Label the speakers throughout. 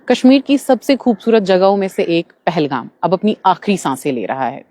Speaker 1: कश्मीर की सबसे खूबसूरत जगहों में से एक पहलगाम अब अपनी आखिरी सांसें ले रहा है।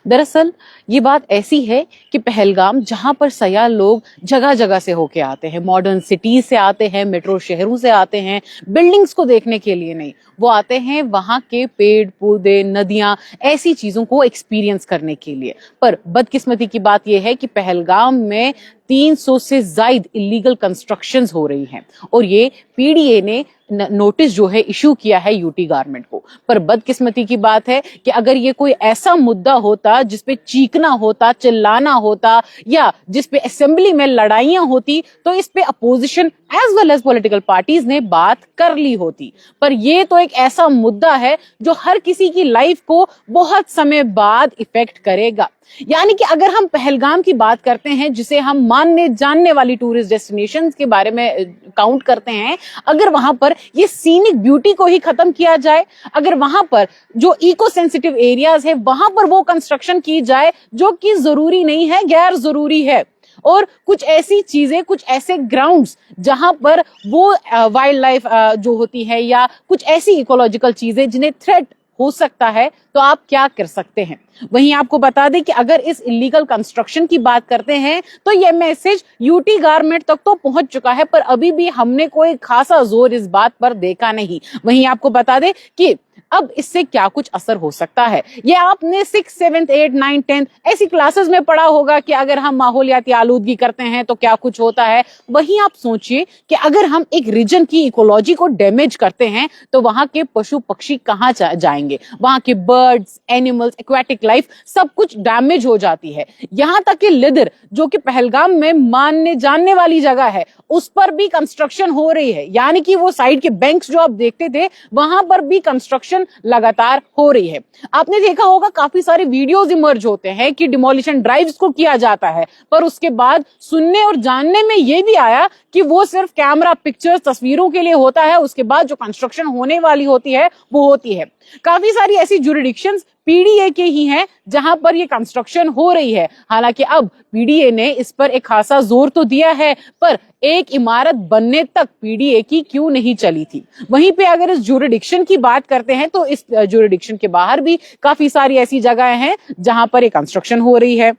Speaker 1: दरअसल ये बात ऐसी है कि पहलगाम, जहां पर सयाह लोग जगह जगह से होके आते हैं, मॉडर्न सिटीज से आते हैं, मेट्रो शहरों से आते हैं, बिल्डिंग्स को देखने के लिए नहीं, वो आते हैं वहां के पेड़ पौधे, नदियां, ऐसी चीजों को एक्सपीरियंस करने के लिए। पर बदकिस्मती की बात यह है कि पहलगाम में 300 से ज्यादा इलीगल कंस्ट्रक्शंस हो रही हैं और ये पीडीए ने नोटिस जो है इशू किया है यूटी गवर्नमेंट को। पर बदकिस्मती की बात है कि अगर ये कोई ऐसा मुद्दा होता जिसपे चीखना होता, चिल्लाना होता या जिसपे असेंबली में लड़ाइयां होती, तो इस पे opposition as well as political parties ने बात कर ली होती। पर ये तो एक ऐसा मुद्दा है जो हर किसी की लाइफ को बहुत समय बाद इफेक्ट करेगा। यानी कि अगर हम पहलगाम की बात करते हैं, जिसे हम मानने जानने वाली टूरिस्ट डेस्टिनेशंस के बारे में काउंट करते हैं, अगर वहां पर ये सीनिक ब्यूटी को ही खत्म किया जाए, अगर वहां पर जो इको सेंसिटिव एरियाज है वहां पर वो कंस्ट्रक्शन की जाए जो कि जरूरी नहीं है, गैर जरूरी है, और कुछ ऐसी चीजें, कुछ ऐसे ग्राउंड्स जहां पर वो वाइल्ड लाइफ जो होती है या कुछ ऐसी इकोलॉजिकल चीजें जिन्हें थ्रेट हो सकता है, तो आप क्या कर सकते हैं। वहीं आपको बता दें कि अगर इस इलीगल कंस्ट्रक्शन की बात करते हैं तो यह मैसेज यूटी गवर्नमेंट तक तो पहुंच चुका है, पर अभी भी हमने कोई खासा जोर इस बात पर देखा नहीं। वहीं आपको बता दें कि अब इससे क्या कुछ असर हो सकता है, ये आपने 6, 7, 8, 9, 10 ऐसी क्लासेस में पढ़ा होगा कि अगर हम माहौलियाती आलूदगी करते हैं तो क्या कुछ होता है। वहीं आप सोचिए कि अगर हम एक रीजन की इकोलॉजी को डैमेज करते हैं तो वहां के पशु पक्षी कहां जाएंगे, वहां के बर्ड्स, एनिमल्स, एक्वेटिक लाइफ सब कुछ डैमेज हो जाती है। यहां तक कि लिदर, जो कि पहलगाम में मानने जानने वाली जगह है, उस पर भी कंस्ट्रक्शन हो रही है। यानी कि वो साइड के बैंक्स जो आप देखते थे वहां पर भी कंस्ट्रक्शन लगातार हो रही है। आपने देखा होगा काफी सारे वीडियोस इमर्ज होते हैं कि डिमोलिशन ड्राइव्स को किया जाता है, पर उसके बाद सुनने और जानने में यह भी आया कि वो सिर्फ कैमरा पिक्चर्स, तस्वीरों के लिए होता है। उसके बाद जो कंस्ट्रक्शन होने वाली होती है वो होती है। काफी सारी ऐसी जुरिडिक्शंस पीडीए के ही हैं जहां पर ये कंस्ट्रक्शन हो रही है। हालांकि अब पीडीए ने इस पर एक खासा जोर तो दिया है, पर एक इमारत बनने तक पीडीए की क्यों नहीं चली थी। वहीं पे अगर इस जुरिडिक्शन की बात करते हैं तो इस जुरिडिक्शन के बाहर भी काफी सारी ऐसी जगह हैं जहां पर ये कंस्ट्रक्शन हो रही है।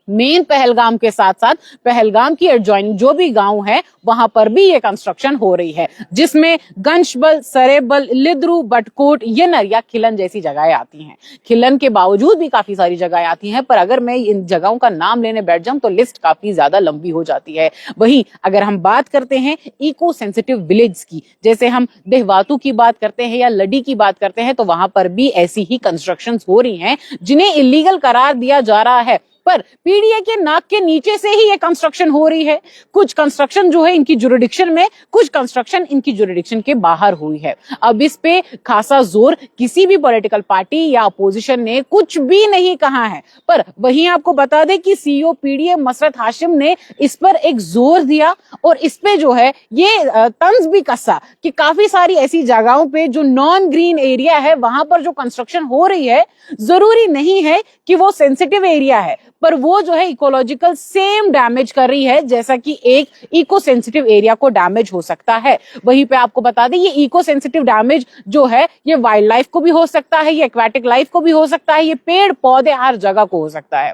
Speaker 1: मेन पहलगाम के साथ साथ पहलगाम की एडजॉइनिंग जो भी गांव है वहां पर भी ये कंस्ट्रक्शन हो रही है, जिसमें गंशबल, सरेबल, लिद्रू, बटकोट, यनर या खिलन जैसी जगहें आती हैं। खिलन के बावजूद भी काफी सारी जगहें आती हैं, पर अगर मैं इन जगहों का नाम लेने बैठ जाऊं तो लिस्ट काफी ज्यादा लंबी हो जाती है। वहीं अगर हम बात करते हैं इको सेंसिटिव विलेज की, जैसे हम देहवातू की बात करते हैं या लडी की बात करते हैं, तो वहां पर भी ऐसी ही कंस्ट्रक्शन हो रही हैं जिन्हें इलीगल करार दिया जा रहा है, पर पीडीए के नाक के नीचे से ही ये कंस्ट्रक्शन हो रही है। कुछ कंस्ट्रक्शन जो है इनकी जुरिडिक्शन में, कुछ कंस्ट्रक्शन इनकी जुरिडिक्शन के बाहर हुई है। अब इस पे खासा जोर किसी भी पॉलिटिकल पार्टी या अपोजिशन ने कुछ भी नहीं कहा है। पर वहीं आपको बता दें कि सीईओ पीडीए मसरत हाशिम ने इस पर एक जोर दिया और इस पे जो है ये तंज भी कसा कि काफी सारी ऐसी जगहों पे जो नॉन ग्रीन एरिया है वहां पर जो कंस्ट्रक्शन हो रही है, जरूरी नहीं है कि वो सेंसिटिव एरिया है, पर वो जो है इकोलॉजिकल सेम डैमेज कर रही है जैसा कि एक इको सेंसिटिव एरिया को डैमेज हो सकता है। वहीं पे आपको बता दें ये इको सेंसिटिव डैमेज जो है ये वाइल्ड लाइफ को भी हो सकता है, ये एक्वेटिक लाइफ को भी हो सकता है, ये पेड़ पौधे हर जगह को हो सकता है।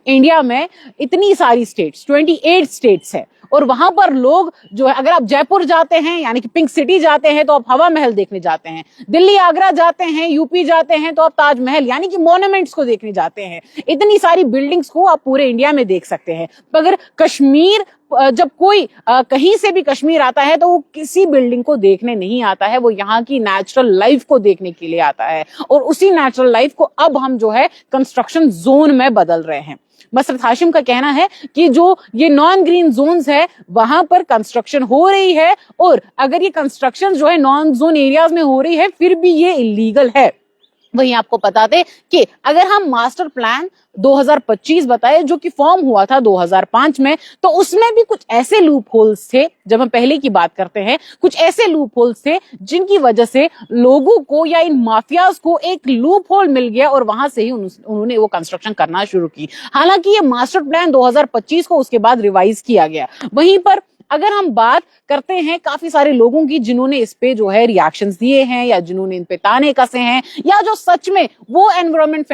Speaker 1: इंडिया में इतनी सारी स्टेट्स, 28 स्टेट्स है, और वहां पर लोग जो है, अगर आप जयपुर जाते हैं यानी कि पिंक सिटी जाते हैं तो आप हवा महल देखने जाते हैं, दिल्ली आगरा जाते हैं, यूपी जाते हैं तो आप ताजमहल यानी कि मॉन्यूमेंट्स को देखने जाते हैं। इतनी सारी बिल्डिंग्स को आप पूरे इंडिया में देख सकते हैं। मगर कश्मीर, जब कोई कहीं से भी कश्मीर आता है तो वो किसी बिल्डिंग को देखने नहीं आता है, वो यहाँ की नेचुरल लाइफ को देखने के लिए आता है, और उसी नेचुरल लाइफ को अब हम जो है कंस्ट्रक्शन जोन में बदल रहे हैं। मसरत हाशिम का कहना है कि जो ये नॉन ग्रीन जोन्स है वहां पर कंस्ट्रक्शन हो रही है, और अगर ये कंस्ट्रक्शन जो है नॉन जोन एरियाज में हो रही है फिर भी ये इलीगल है। वहीं आपको बता दें कि अगर हम मास्टर प्लान 2025 बताए जो कि फॉर्म हुआ था 2005 में, तो उसमें भी कुछ ऐसे लूप होल्स थे, जब हम पहले की बात करते हैं, कुछ ऐसे लूप होल्स थे जिनकी वजह से लोगों को या इन माफियाज को एक लूप होल मिल गया और वहां से ही उन्होंने वो कंस्ट्रक्शन करना शुरू की। हालांकि ये मास्टर प्लान 2025 को उसके बाद रिवाइज किया गया। वहीं पर अगर हम बात करते हैं काफी सारे लोगों की जिन्होंने इस पे जो है रिएक्शंस दिए हैं या जिन्होंने इन पे ताने कसे हैं या जो सच में वो एनवायरमेंट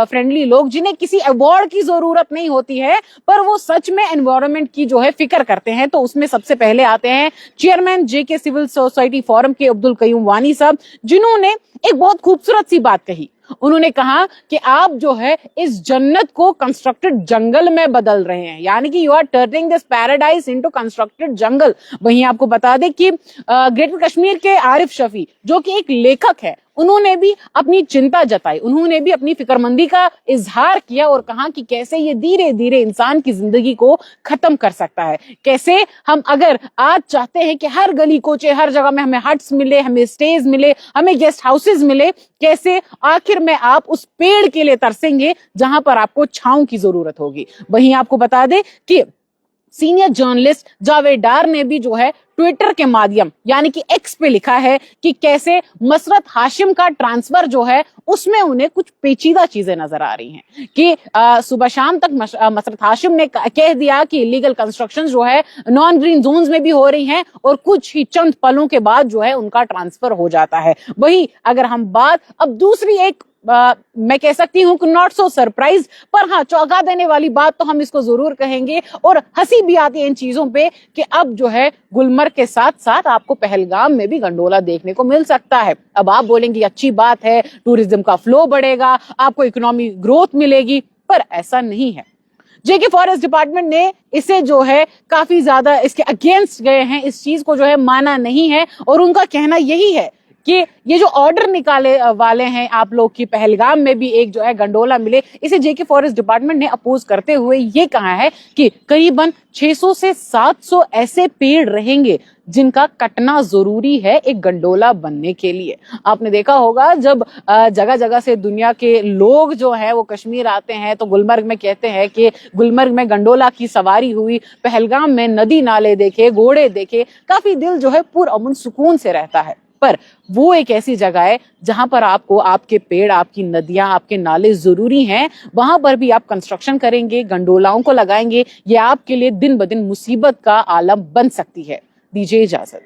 Speaker 1: फ्रेंडली लोग जिन्हें किसी अवार्ड की जरूरत नहीं होती है पर वो सच में एनवायरमेंट की जो है फिक्र करते हैं, तो उसमें सबसे पहले आते हैं चेयरमैन जेके सिविल सोसाइटी फोरम के अब्दुल कयूम वानी साहब, जिन्होंने एक बहुत खूबसूरत सी बात कही। उन्होंने कहा कि आप जो है इस जन्नत को कंस्ट्रक्टेड जंगल में बदल रहे हैं, यानी कि you are turning this paradise into constructed jungle. वहीं आपको बता दें कि ग्रेटर कश्मीर के आरिफ शफी जो कि एक लेखक है, उन्होंने भी अपनी चिंता जताई, उन्होंने भी अपनी फिक्रमंदी का इजहार किया और कहा कि कैसे ये धीरे धीरे इंसान की जिंदगी को खत्म कर सकता है। कैसे हम अगर आज चाहते हैं कि हर गली कोचे हर जगह में हमें हट्स मिले, हमें स्टेज मिले, हमें गेस्ट हाउसेज मिले, कैसे आखिर में आप उस पेड़ के लिए तरसेंगे जहां पर आपको छांव की जरूरत होगी। वहीं आपको बता दें कि सीनियर जर्नलिस्ट जावेद डार ने भी जो है ट्विटर के माध्यम यानी कि एक्स पे लिखा है कि कैसे मसरत हाशिम का ट्रांसफर जो है उसमें उन्हें कुछ पेचीदा चीजें नजर आ रही हैं कि सुबह शाम तक मसरत हाशिम ने कह दिया कि इलीगल कंस्ट्रक्शन जो है नॉन ग्रीन जोन्स में भी हो रही हैं और कुछ ही चंद पलों के बाद जो है उनका ट्रांसफर हो जाता है। वही अगर हम बात अब दूसरी एक मैं कह सकती हूं कि नॉट सो सरप्राइज पर हाँ चौंका देने वाली बात तो हम इसको जरूर कहेंगे और हंसी भी आती है इन चीजों पे कि अब जो है गुलमर्ग के साथ साथ आपको पहलगाम में भी गंडोला देखने को मिल सकता है। अब आप बोलेंगे अच्छी बात है, टूरिज्म का फ्लो बढ़ेगा, आपको इकोनॉमी ग्रोथ मिलेगी, पर ऐसा नहीं है। जेके फॉरेस्ट डिपार्टमेंट ने इसे जो है काफी ज्यादा इसके अगेंस्ट गए हैं, इस चीज को जो है माना नहीं है और उनका कहना यही है कि ये जो ऑर्डर निकाले वाले हैं आप लोग की पहलगाम में भी एक जो है गंडोला मिले, इसे जेके फॉरेस्ट डिपार्टमेंट ने अपोज करते हुए ये कहा है कि करीबन 600 से 700 ऐसे पेड़ रहेंगे जिनका कटना जरूरी है एक गंडोला बनने के लिए। आपने देखा होगा जब जगह जगह से दुनिया के लोग जो है वो कश्मीर आते हैं तो गुलमर्ग में कहते हैं कि गुलमर्ग में गंडोला की सवारी हुई, पहलगाम में नदी नाले देखे, घोड़े देखे, काफी दिल जो है पुरअमन सुकून से रहता है। पर वो एक ऐसी जगह है जहां पर आपको आपके पेड़, आपकी नदियां, आपके नाले जरूरी हैं, वहां पर भी आप कंस्ट्रक्शन करेंगे, गंडोलाओं को लगाएंगे, ये आपके लिए दिन ब दिन मुसीबत का आलम बन सकती है। दीजिए इजाजत।